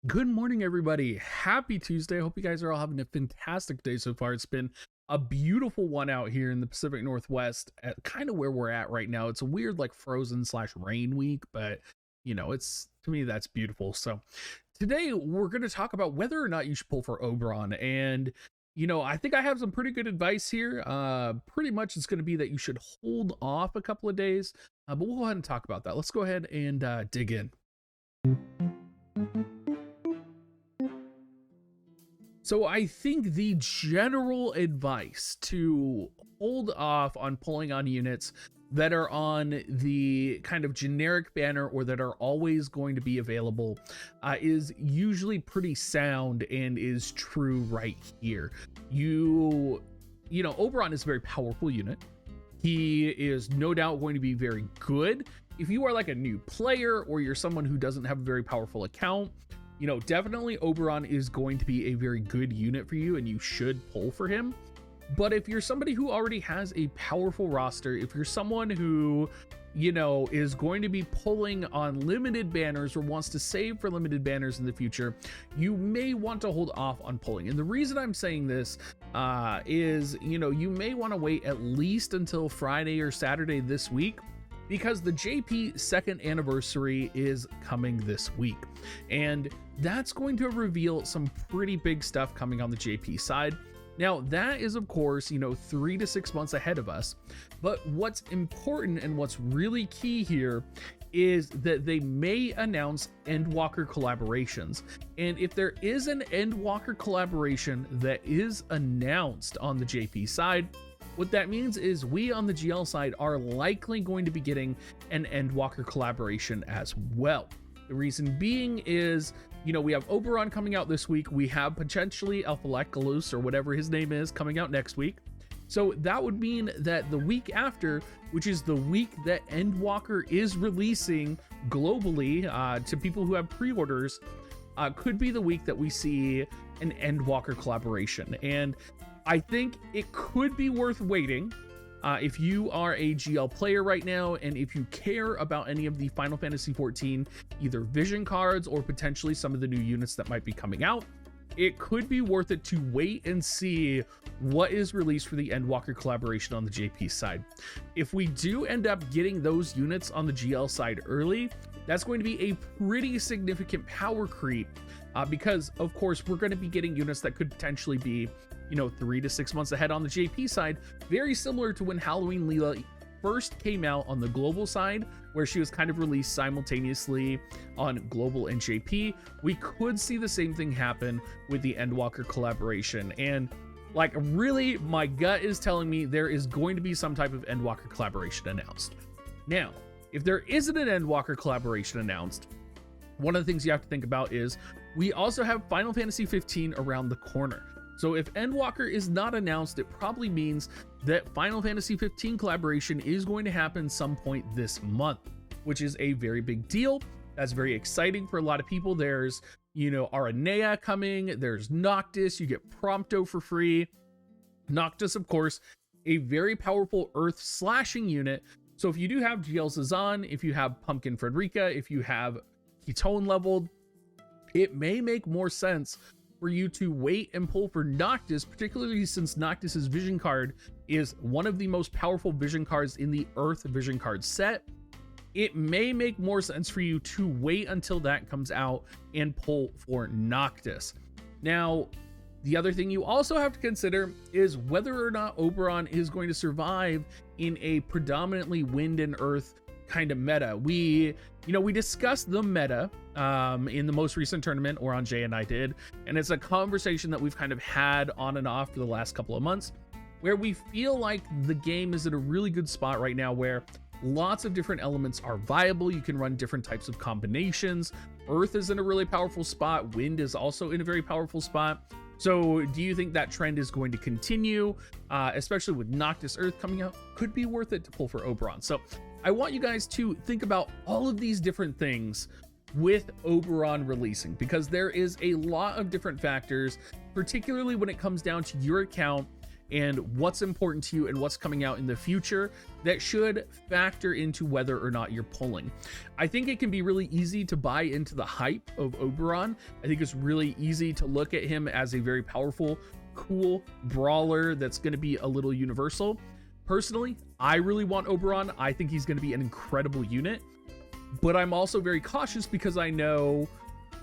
Good morning, everybody. Happy Tuesday. I hope you guys are all having a fantastic day so far. It's been a beautiful one out here in the Pacific Northwest, at kind of where we're at right now. It's a weird, like frozen slash rain week, but it's to me that's beautiful. So today we're going to talk about whether or not you should pull for Oberon. And I think I have some pretty good advice here. Pretty much it's going to be that you should hold off a couple of days, but we'll go ahead and talk about that. Let's go ahead and dig in. So I think the general advice to hold off on pulling on units that are on the kind of generic banner or that are always going to be available is usually pretty sound and is true right here. Oberon is a very powerful unit. He is no doubt going to be very good. If you are like a new player or you're someone who doesn't have a very powerful account, definitely Oberon is going to be a very good unit for you and you should pull for him. But if you're somebody who already has a powerful roster, if you're someone who, is going to be pulling on limited banners or wants to save for limited banners in the future, you may want to hold off on pulling. And the reason I'm saying this is, you may want to wait at least until Friday or Saturday this week, because the JP second anniversary is coming this week. And that's going to reveal some pretty big stuff coming on the JP side. Now, that is, of course, 3 to 6 months ahead of us. But what's important and what's really key here is that they may announce Endwalker collaborations. And if there is an Endwalker collaboration that is announced on the JP side, what that means is we on the GL side are likely going to be getting an Endwalker collaboration as well. The reason being is, we have Oberon coming out this week. We have potentially Alphalacalus or whatever his name is coming out next week. So that would mean that the week after, which is the week that Endwalker is releasing globally to people who have pre-orders, could be the week that we see an Endwalker collaboration. And I think it could be worth waiting if you are a GL player right now, and if you care about any of the Final Fantasy XIV, either vision cards or potentially some of the new units that might be coming out. It could be worth it to wait and see what is released for the Endwalker collaboration on the JP side. If we do end up getting those units on the GL side early, that's going to be a pretty significant power creep because, of course, we're going to be getting units that could potentially be 3 to 6 months ahead on the JP side, very similar to when Halloween Leela first came out on the global side, where she was kind of released simultaneously on global and JP. We could see the same thing happen with the Endwalker collaboration. And really, my gut is telling me there is going to be some type of Endwalker collaboration announced. Now, if there isn't an Endwalker collaboration announced, one of the things you have to think about is we also have Final Fantasy XV around the corner. So if Endwalker is not announced, it probably means that Final Fantasy XV collaboration is going to happen some point this month, which is a very big deal. That's very exciting for a lot of people. There's, Aranea coming, there's Noctis, you get Prompto for free. Noctis, of course, a very powerful earth slashing unit. So if you do have GL Zazan, if you have Pumpkin Frederica, if you have Ketone leveled, it may make more sense for you to wait and pull for Noctis, particularly since Noctis's vision card is one of the most powerful vision cards in the Earth vision card set. It may make more sense for you to wait until that comes out and pull for Noctis. Now, the other thing you also have to consider is whether or not Oberon is going to survive in a predominantly wind and earth kind of meta. We discussed the meta in the most recent tournament, Oran J and I did, and it's a conversation that we've kind of had on and off for the last couple of months, where we feel like the game is at a really good spot right now where lots of different elements are viable. You can run different types of combinations. Earth is in a really powerful spot. Wind is also in a very powerful spot. So do you think that trend is going to continue, especially with Noctis Earth coming out? Could be worth it to pull for Oberon. So I want you guys to think about all of these different things with Oberon releasing, because there is a lot of different factors, particularly when it comes down to your account and what's important to you and what's coming out in the future that should factor into whether or not you're pulling. I think it can be really easy to buy into the hype of Oberon. I think it's really easy to look at him as a very powerful, cool brawler that's going to be a little universal. Personally, I really want Oberon. I think he's going to be an incredible unit, but I'm also very cautious because I know,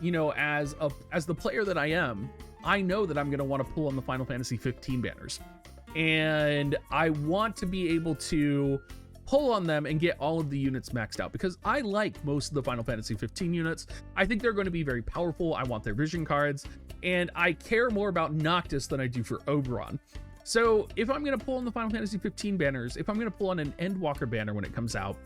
you know, as the player that I am, I know that I'm going to want to pull on the Final Fantasy 15 banners, and I want to be able to pull on them and get all of the units maxed out because I like most of the Final Fantasy 15 units. I think they're going to be very powerful. I want their vision cards, and I care more about Noctis than I do for Oberon. So if I'm going to pull on the Final Fantasy 15 banners, if I'm going to pull on an Endwalker banner when it comes out,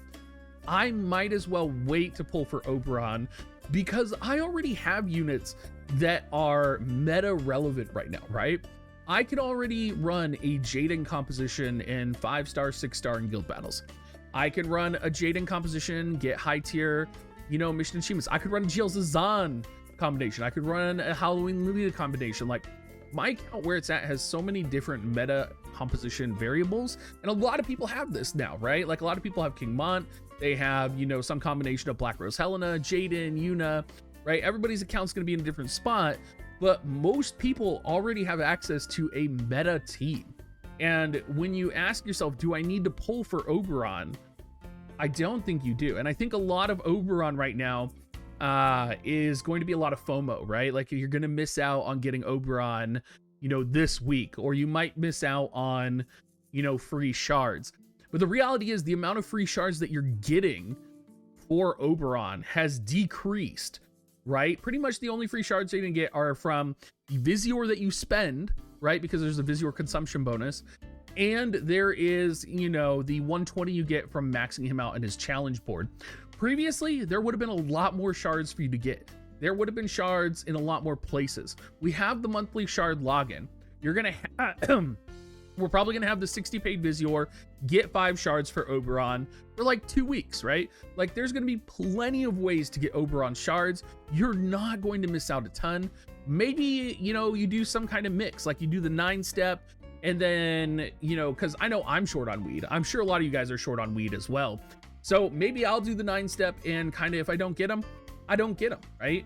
I might as well wait to pull for Oberon because I already have units that are meta relevant right now, right? I could already run a Jaden composition in 5-star, 6-star in guild battles. I can run a Jaden composition, get high tier, you know, mission achievements. I could run a Jill Zazan combination. I could run a Halloween Lily combination. Like, my account where it's at has so many different meta composition variables, and a lot of people have this now, right? Like, a lot of people have King Mont, they have, you know, some combination of Black Rose Helena, Jaden, Yuna, right? Everybody's account's going to be in a different spot, but most people already have access to a meta team. And when you ask yourself, do I need to pull for Oberon? I don't think you do. And I think a lot of Oberon right now is going to be a lot of FOMO, right? Like, you're going to miss out on getting Oberon, you know, this week, or you might miss out on, you know, free shards. But the reality is the amount of free shards that you're getting for Oberon has decreased, right? Pretty much the only free shards you're going to get are from the Visior that you spend, right? Because there's a Visior consumption bonus. And there is, you know, the 120 you get from maxing him out in his challenge board. Previously, there would have been a lot more shards for you to get. There would have been shards in a lot more places. We have the monthly shard login. You're going to we're probably going to have the 60 paid Visior, get 5 shards for Oberon for like 2 weeks, right? Like, there's going to be plenty of ways to get Oberon shards. You're not going to miss out a ton. Maybe, you know, you do some kind of mix, like you do the 9-step, and then, you know, because I know I'm short on weed. I'm sure a lot of you guys are short on weed as well. So maybe I'll do the 9-step, and kind of, if I don't get them, I don't get them, right?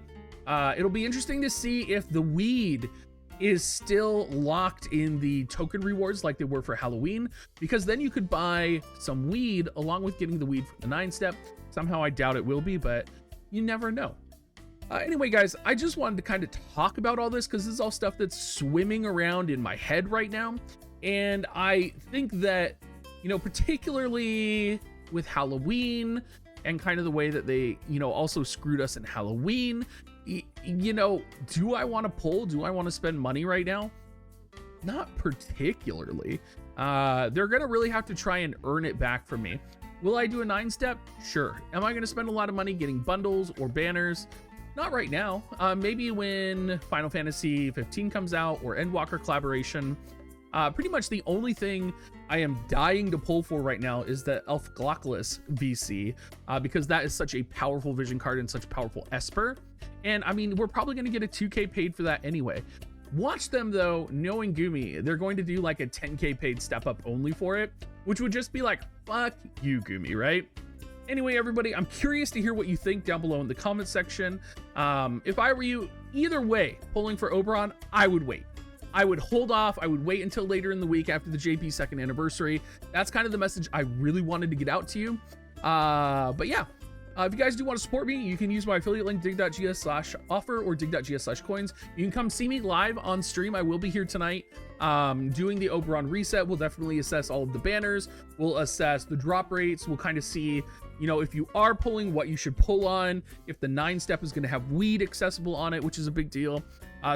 It'll be interesting to see if the weed is still locked in the token rewards like they were for Halloween, because then you could buy some weed along with getting the weed from the 9-step. Somehow I doubt it will be, but you never know. Anyway, guys, I just wanted to kind of talk about all this because this is all stuff that's swimming around in my head right now. And I think that, you know, particularly with Halloween and kind of the way that they, you know, also screwed us in Halloween, you know, do I want to pull? Do I want to spend money right now? Not particularly. They're going to really have to try and earn it back from me. Will I do a 9-step? Sure. Am I going to spend a lot of money getting bundles or banners? Not right now. Maybe when Final Fantasy 15 comes out or Endwalker collaboration. Pretty much the only thing I am dying to pull for right now is the Elf Glockless VC, because that is such a powerful vision card and such a powerful Esper. And I mean, we're probably going to get a 2K paid for that anyway. Watch them though, knowing Gumi, they're going to do like a 10K paid step up only for it, which would just be like, fuck you, Gumi, right? Anyway, everybody, I'm curious to hear what you think down below in the comment section. If I were you, either way, pulling for Oberon, I would wait. I would hold off. I would wait until later in the week after the JP 2nd anniversary. That's kind of the message I really wanted to get out to you. But yeah, if you guys do want to support me, you can use my affiliate link, dig.gs/offer or dig.gs/coins. You can come see me live on stream. I will be here tonight doing the Oberon reset. We'll definitely assess all of the banners. We'll assess the drop rates. We'll kind of see, you know, if you are pulling, what you should pull on, if the 9-step is going to have weed accessible on it, which is a big deal.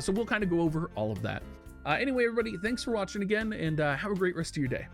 So we'll kind of go over all of that. Anyway, everybody, thanks for watching again, and have a great rest of your day.